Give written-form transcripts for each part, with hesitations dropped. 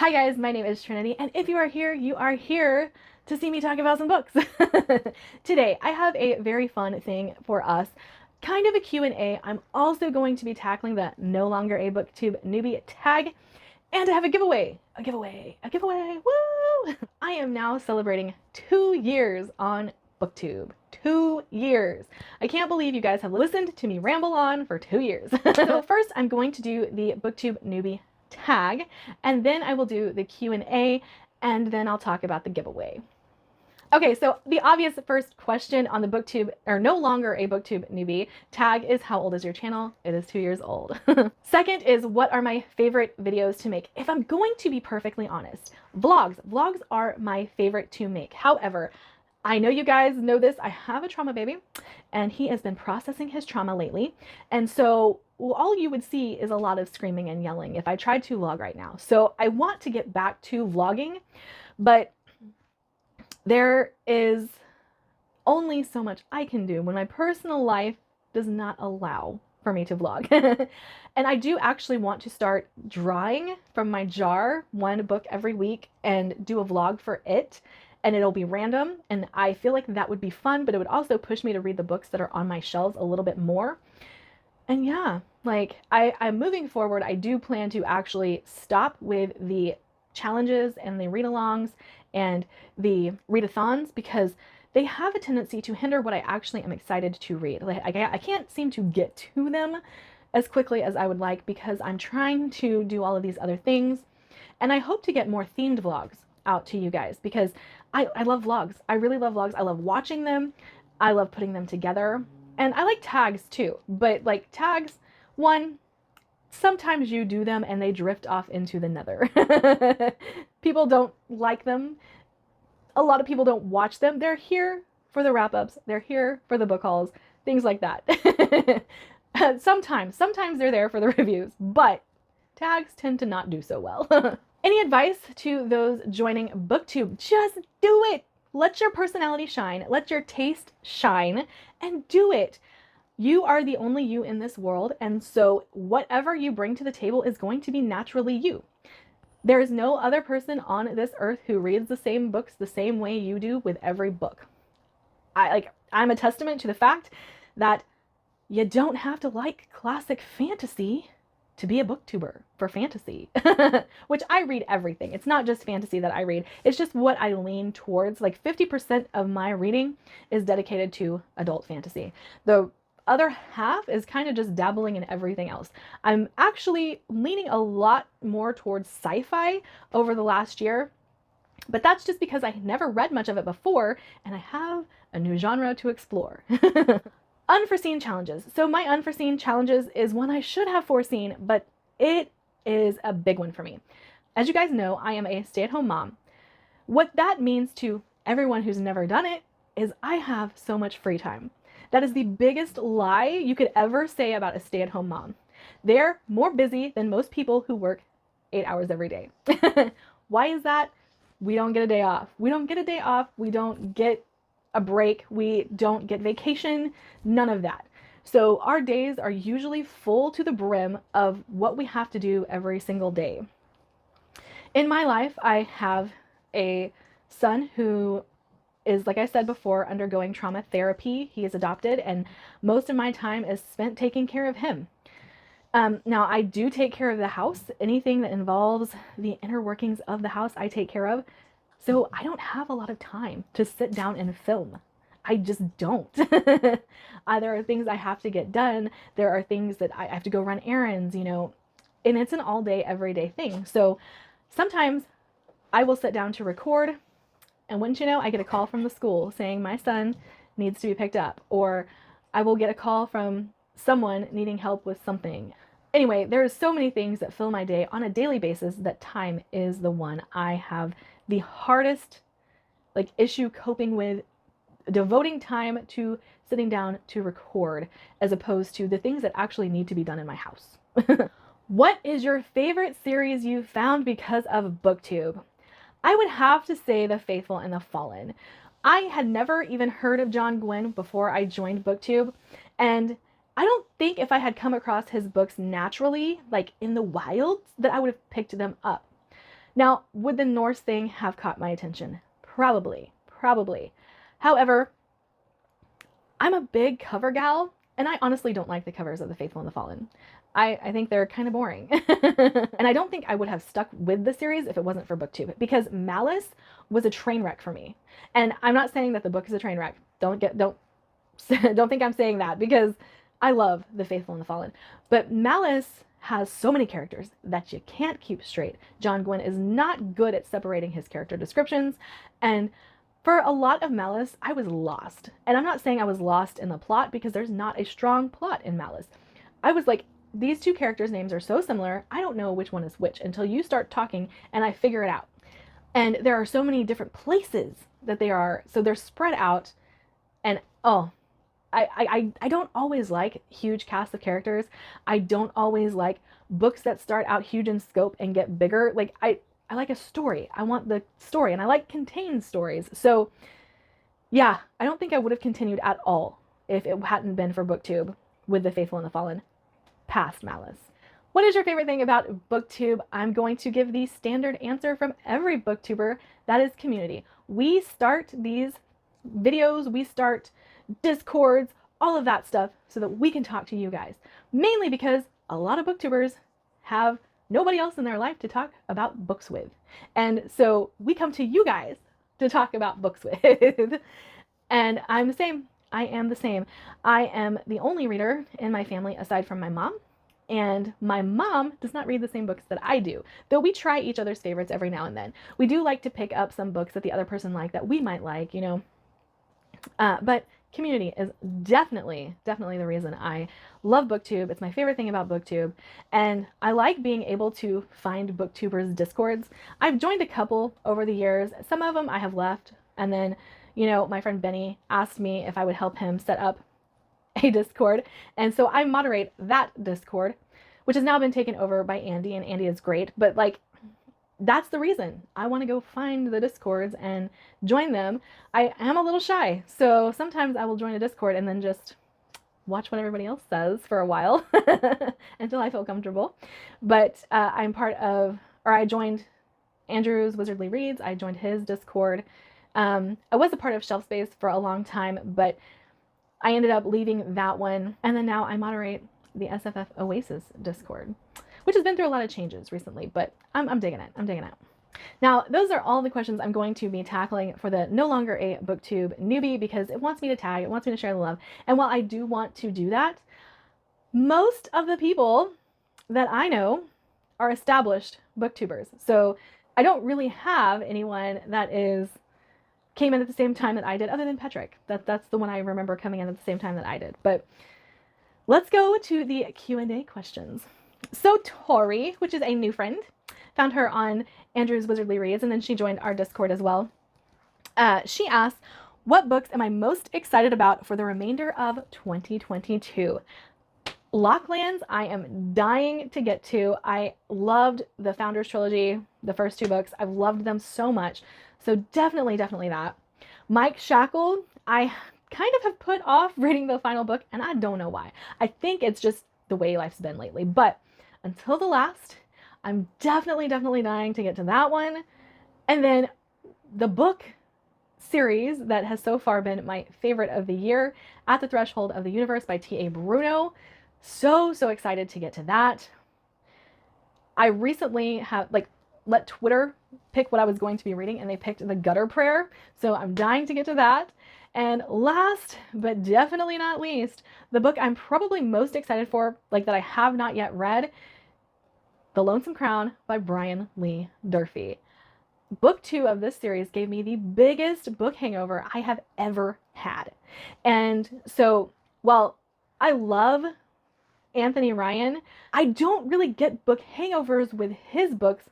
Hi guys, my name is Trinity, and if you are here to see me talk about some books. Today, I have a very fun thing for us, kind of a Q&A. I'm also going to be tackling the no longer a Booktube newbie tag, and I have a giveaway, woo! I am now celebrating 2 years on Booktube. 2 years. I can't believe you guys have listened to me ramble on for 2 years. So first, I'm going to do the Booktube newbie tag, and then I will do the Q&A, and then I'll talk about the giveaway. Okay, so the obvious first question on the Booktube, or no longer a Booktube newbie tag, is how old is your channel? It is 2 years old. Second is, what are my favorite videos to make? If I'm going to be perfectly honest, vlogs. Vlogs are my favorite to make. However, I know you guys know this, I have a trauma baby, and he has been processing his trauma lately, and so all you would see is a lot of screaming and yelling if I tried to vlog right now. So I want to get back to vlogging, but there is only so much I can do when my personal life does not allow for me to vlog. And I do actually want to start drawing from my jar one book every week and do a vlog for it. And it'll be random, and I feel like that would be fun, but it would also push me to read the books that are on my shelves a little bit more. And yeah, like I'm moving forward. I do plan to actually stop with the challenges and the read-alongs and the readathons, because they have a tendency to hinder what I actually am excited to read. Like I can't seem to get to them as quickly as I would like because I'm trying to do all of these other things. And I hope to get more themed vlogs out to you guys, because I love vlogs. I really love vlogs. I love watching them. I love putting them together. And I like tags too, but like tags, one, sometimes you do them and they drift off into the nether. People don't like them. A lot of people don't watch them. They're here for the wrap-ups. They're here for the book hauls, things like that. Sometimes they're there for the reviews, but tags tend to not do so well. Any advice to those joining Booktube? Just do it. Let your personality shine. Let your taste shine and do it. You are the only you in this world, and so whatever you bring to the table is going to be naturally you. There is no other person on this earth who reads the same books the same way you do with every book. I'm a testament to the fact that you don't have to like classic fantasy to be a booktuber for fantasy, which I read everything. It's not just fantasy that I read. It's just what I lean towards. Like 50% of my reading is dedicated to adult fantasy. The other half is kind of just dabbling in everything else. I'm actually leaning a lot more towards sci-fi over the last year, but that's just because I never read much of it before and I have a new genre to explore. Unforeseen challenges. So my unforeseen challenges is one I should have foreseen, but it is a big one for me. As you guys know, I am a stay-at-home mom. What that means to everyone who's never done it is I have so much free time. That is the biggest lie you could ever say about a stay-at-home mom. They're more busy than most people who work 8 hours every day. Why is that? We don't get a day off. We don't get a day off. We don't get a break. We don't get vacation. None of that. So our days are usually full to the brim of what we have to do every single day. In my life, I have a son who is, like I said before, undergoing trauma therapy. He is adopted, and most of my time is spent taking care of him. Now, I do take care of the house. Anything that involves the inner workings of the house, I take care of. So I don't have a lot of time to sit down and film. I just don't. There are things I have to get done. There are things that I have to go run errands, you know, and it's an all day, everyday thing. So sometimes I will sit down to record, and wouldn't you know, I get a call from the school saying my son needs to be picked up, or I will get a call from someone needing help with something. Anyway, there's so many things that fill my day on a daily basis that time is the one I have the hardest issue coping with, devoting time to sitting down to record as opposed to the things that actually need to be done in my house. What is your favorite series you found because of Booktube? I would have to say The Faithful and the Fallen. I had never even heard of John Gwynne before I joined Booktube, and I don't think if I had come across his books naturally, like in the wild, that I would have picked them up. Now, would the Norse thing have caught my attention? Probably, probably. However, I'm a big cover gal, and I honestly don't like the covers of The Faithful and the Fallen. I think they're kind of boring. And I don't think I would have stuck with the series if it wasn't for Booktube, because Malice was a train wreck for me. And I'm not saying that the book is a train wreck. Don't think I'm saying that, because I love The Faithful and the Fallen. But Malice has so many characters that you can't keep straight. John Gwynne is not good at separating his character descriptions, and for a lot of Malice, I was lost. And I'm not saying I was lost in the plot, because there's not a strong plot in Malice. I was like, these two characters' names are so similar, I don't know which one is which until you start talking and I figure it out. And there are so many different places that they are, so they're spread out. And oh, I don't always like huge casts of characters. I don't always like books that start out huge in scope and get bigger. Like I like a story. I want the story, and I like contained stories. So yeah, I don't think I would have continued at all if it hadn't been for Booktube with The Faithful and the Fallen past Malice. What is your favorite thing about Booktube? I'm going to give the standard answer from every booktuber. That is community. We start these videos, we start Discords, all of that stuff so that we can talk to you guys. Mainly because a lot of booktubers have nobody else in their life to talk about books with. And so we come to you guys to talk about books with. And I'm the same. I am the same. I am the only reader in my family aside from my mom. And my mom does not read the same books that I do, though we try each other's favorites every now and then. We do like to pick up some books that the other person liked that we might like, you know. But community is definitely the reason I love Booktube. It's my favorite thing about Booktube. And I like being able to find booktubers' Discords. I've joined a couple over the years. Some of them I have left. And then, you know, my friend Benny asked me if I would help him set up a Discord. And so I moderate that Discord, which has now been taken over by Andy, and Andy is great. But like, that's the reason I want to go find the Discords and join them. I am a little shy, so sometimes I will join a Discord and then just watch what everybody else says for a while until I feel comfortable. But I joined Andrew's Wizardly Reads. I joined his Discord. I was a part of Shelf Space for a long time, but I ended up leaving that one. And then now I moderate the SFF Oasis Discord, which has been through a lot of changes recently, but I'm digging it. I'm digging it. Now, those are all the questions I'm going to be tackling for the No Longer a Booktube Newbie, because it wants me to tag, it wants me to share the love. And while I do want to do that, most of the people that I know are established booktubers. So I don't really have anyone that came in at the same time that I did, other than Patrick. That's the one I remember coming in at the same time that I did. But let's go to the Q&A questions. So Tori, which is a new friend, found her on Andrew's Wizardly Reads, and then she joined our Discord as well. She asked, what books am I most excited about for the remainder of 2022? Locklands, I am dying to get to. I loved the Founders Trilogy, the first two books. I've loved them so much. So definitely that. Mike Shackle, I kind of have put off reading the final book, and I don't know why. I think it's just the way life's been lately. But until the last, I'm definitely dying to get to that one. And then the book series that has so far been my favorite of the year, At the Threshold of the Universe by T.A. Bruno. So excited to get to that. I recently have let Twitter pick what I was going to be reading, and they picked The Gutter Prayer. So I'm dying to get to that. And last, but definitely not least, the book I'm probably most excited for, that I have not yet read, The Lonesome Crown by Brian Lee Durfee. Book 2 of this series gave me the biggest book hangover I have ever had. And so while I love Anthony Ryan, I don't really get book hangovers with his books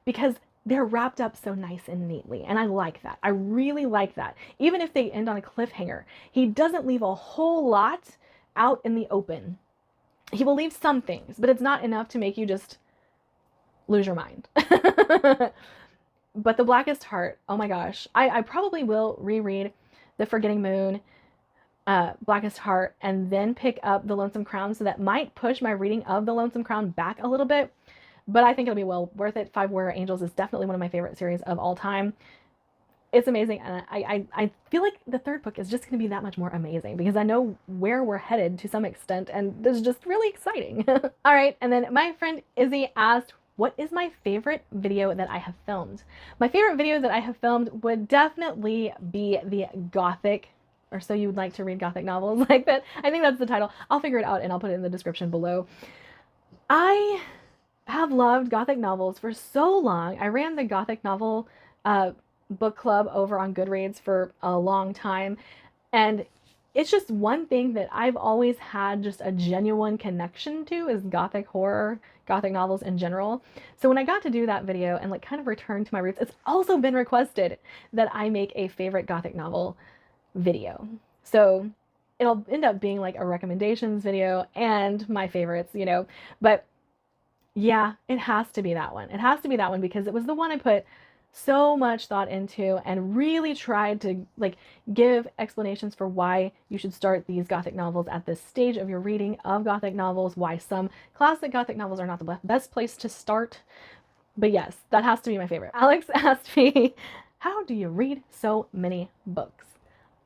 because they're wrapped up so nice and neatly. And I like that. I really like that. Even if they end on a cliffhanger, he doesn't leave a whole lot out in the open. He will leave some things, but it's not enough to make you just lose your mind. But The Blackest Heart, oh my gosh. I probably will reread The Forgetting Moon, Blackest Heart, and then pick up The Lonesome Crown, so that might push my reading of The Lonesome Crown back a little bit. but I think it'll be well worth it. Five Warrior Angels is definitely one of my favorite series of all time. It's amazing, and I feel like the third book is just going to be that much more amazing because I know where we're headed to some extent, and this is just really exciting. All right, and then my friend Izzy asked, what is my favorite video that I have filmed? My favorite video that I have filmed would definitely be the Gothic, or so you would like to read Gothic novels like that. I think that's the title. I'll figure it out and I'll put it in the description below. I have loved Gothic novels for so long. I ran the Gothic novel book club over on Goodreads for a long time, and it's just one thing that I've always had just a genuine connection to is Gothic horror, Gothic novels in general. So when I got to do that video and like kind of return to my roots, it's also been requested that I make a favorite Gothic novel video. So it'll end up being like a recommendations video and my favorites, you know, but yeah, it has to be that one. It has to be that one because it was the one I put so much thought into and really tried to like give explanations for why you should start these Gothic novels at this stage of your reading of Gothic novels, why some classic Gothic novels are not the best place to start. But yes, that has to be my favorite. Alex asked me, how do you read so many books?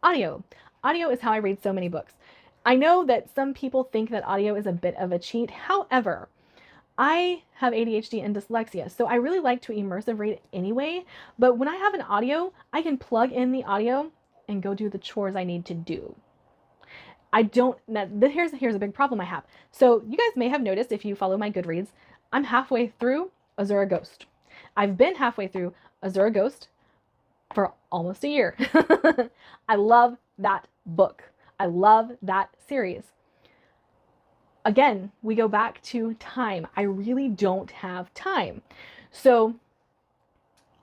Audio. Audio is how I read so many books. I know that some people think that audio is a bit of a cheat. However, I have ADHD and dyslexia, so I really like to immersive read anyway, but when I have an audio, I can plug in the audio and go do the chores I need to do. Here's a big problem I have. So you guys may have noticed if you follow my Goodreads, I'm halfway through Azura Ghost. I've been halfway through Azura Ghost for almost a year. I love that book. I love that series. Again, we go back to time. I really don't have time. So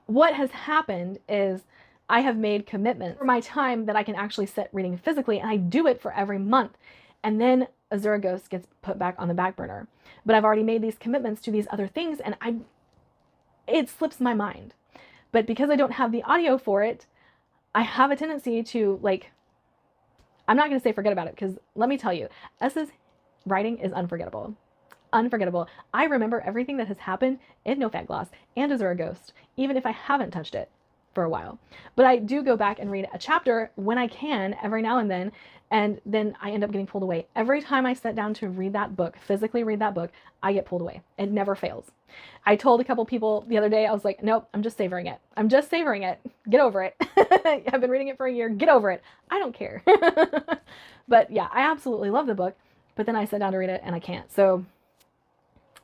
what has happened is I have made commitments for my time that I can actually sit reading physically, and I do it for every month. And then Azura Ghost gets put back on the back burner. But I've already made these commitments to these other things, and it slips my mind. But because I don't have the audio for it, I have a tendency to like, I'm not going to say forget about it, because let me tell you, S's writing is unforgettable. Unforgettable. I remember everything that has happened in No Fat Gloss and Azura Ghost, even if I haven't touched it for a while. But I do go back and read a chapter when I can every now and then I end up getting pulled away. Every time I sit down to read that book, physically read that book, I get pulled away. It never fails. I told a couple people the other day, I was like, nope, I'm just savoring it. I'm just savoring it. Get over it. I've been reading it for a year. Get over it. I don't care. But yeah, I absolutely love the book. But then I sit down to read it and I can't. So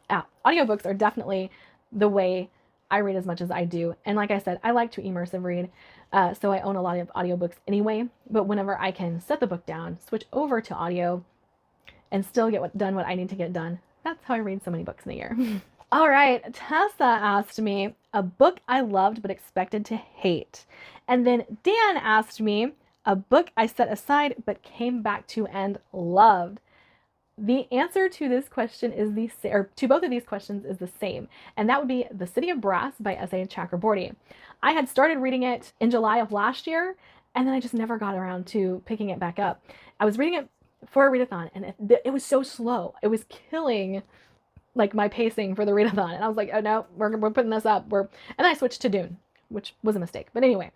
yeah, audiobooks are definitely the way I read as much as I do. And like I said, I like to immersive read. So I own a lot of audiobooks anyway. But whenever I can set the book down, switch over to audio, and still get done what I need to get done, that's how I read so many books in a year. All right, Tessa asked me a book I loved but expected to hate. And then Dan asked me a book I set aside but came back to and loved. The answer to this question is to both of these questions is the same, and that would be The City of Brass by S.A. Chakraborty. I had started reading it in July of last year, and then I just never got around to picking it back up. I was reading it for a readathon, and it was so slow. It was killing like my pacing for the readathon, and I was like, oh no, we're putting this up. And then I switched to Dune, which was a mistake. But anyway,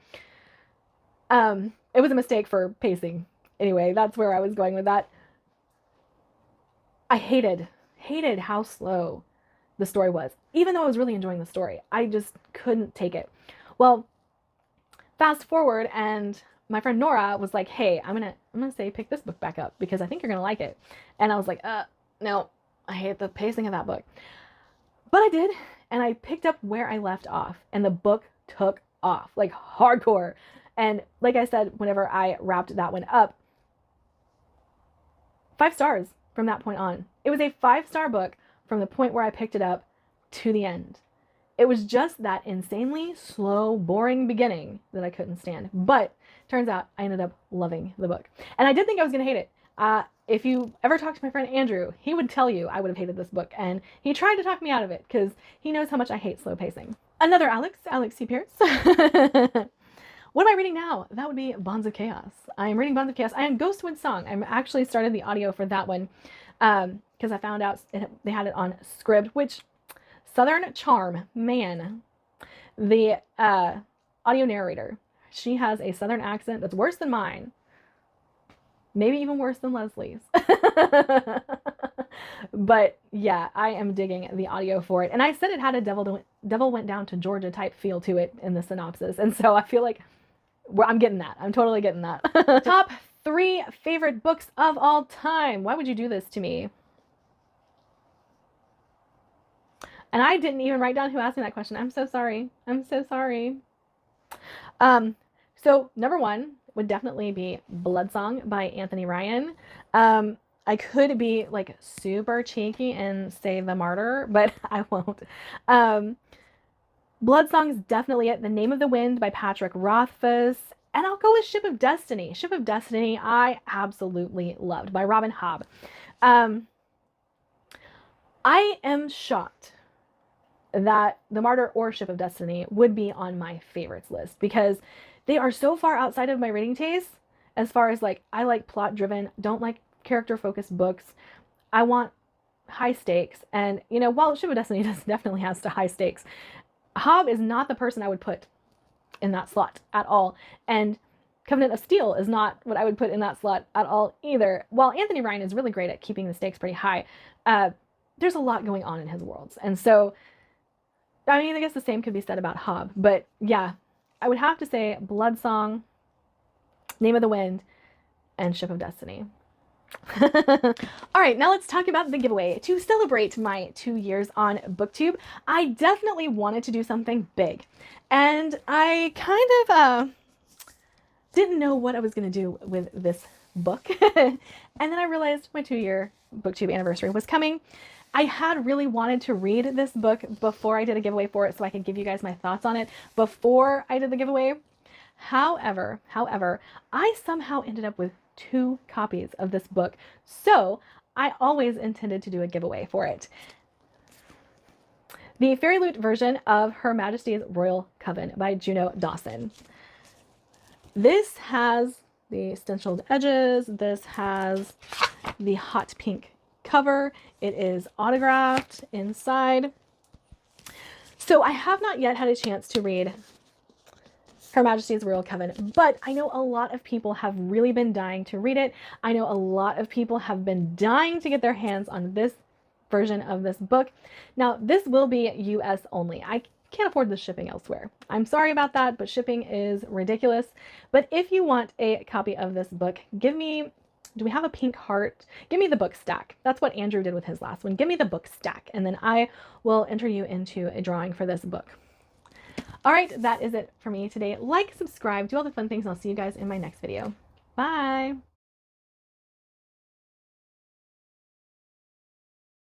it was a mistake for pacing. Anyway, that's where I was going with that. I hated how slow the story was. Even though I was really enjoying the story, I just couldn't take it. Well, fast forward, and my friend Nora was like, hey, I'm gonna say pick this book back up because I think you're gonna like it. And I was like, no, I hate the pacing of that book. But I did, and I picked up where I left off, and the book took off, like hardcore. And like I said, whenever I wrapped that one up, 5 stars. From that point on. It was a 5-star book from the point where I picked it up to the end. It was just that insanely slow, boring beginning that I couldn't stand. But turns out I ended up loving the book. And I did think I was going to hate it. If you ever talk to my friend Andrew, he would tell you I would have hated this book. And he tried to talk me out of it because he knows how much I hate slow pacing. Another Alex C. Pierce. What am I reading now? That would be Bonds of Chaos. I am reading Bonds of Chaos. I am Ghostwood Song. I'm actually started the audio for that one because I found out they had it on Scribd, which Southern Charm, man, the audio narrator. She has a Southern accent that's worse than mine. Maybe even worse than Leslie's. But yeah, I am digging the audio for it. And I said it had a Devil Went Down to Georgia type feel to it in the synopsis. And so I feel like I'm getting that. I'm totally getting that. Top 3 favorite books of all time. Why would you do this to me? And I didn't even write down who asked me that question. I'm so sorry. I'm so sorry. So number 1 would definitely be Bloodsong by Anthony Ryan. I could be like super cheeky and say The Martyr, but I won't. Bloodsong's definitely it. The Name of the Wind by Patrick Rothfuss. And I'll go with Ship of Destiny. Ship of Destiny, I absolutely loved, by Robin Hobb. I am shocked that The Martyr or Ship of Destiny would be on my favorites list because they are so far outside of my reading taste as far as like, I like plot driven, don't like character focused books. I want high stakes. And you know, while Ship of Destiny definitely has high stakes, Hobb is not the person I would put in that slot at all. And Covenant of Steel is not what I would put in that slot at all either. While Anthony Ryan is really great at keeping the stakes pretty high, there's a lot going on in his worlds. And so, I mean, I guess the same could be said about Hobb. But yeah, I would have to say Bloodsong, Name of the Wind, and Ship of Destiny. All right, now let's talk about the giveaway. To celebrate my 2 years on Booktube, I definitely wanted to do something big. And I kind of didn't know what I was going to do with this book. And then I realized my 2-year Booktube anniversary was coming. I had really wanted to read this book before I did a giveaway for it so I could give you guys my thoughts on it before I did the giveaway. However, I somehow ended up with 2 copies of this book, so I always intended to do a giveaway for it. The Fairy Loot version of Her Majesty's Royal Coven by Juno Dawson. This has the stenciled edges. This has the hot pink cover. It is autographed inside. So I have not yet had a chance to read Her Majesty's Royal Coven, but I know a lot of people have really been dying to read it. I know a lot of people have been dying to get their hands on this version of this book. Now, this will be US only. I can't afford the shipping elsewhere. I'm sorry about that, but shipping is ridiculous. But if you want a copy of this book, give me, do we have a pink heart? Give me the book stack. That's what Andrew did with his last one. Give me the book stack, and then I will enter you into a drawing for this book. All right, that is it for me today. Like, subscribe, do all the fun things, and I'll see you guys in my next video. Bye.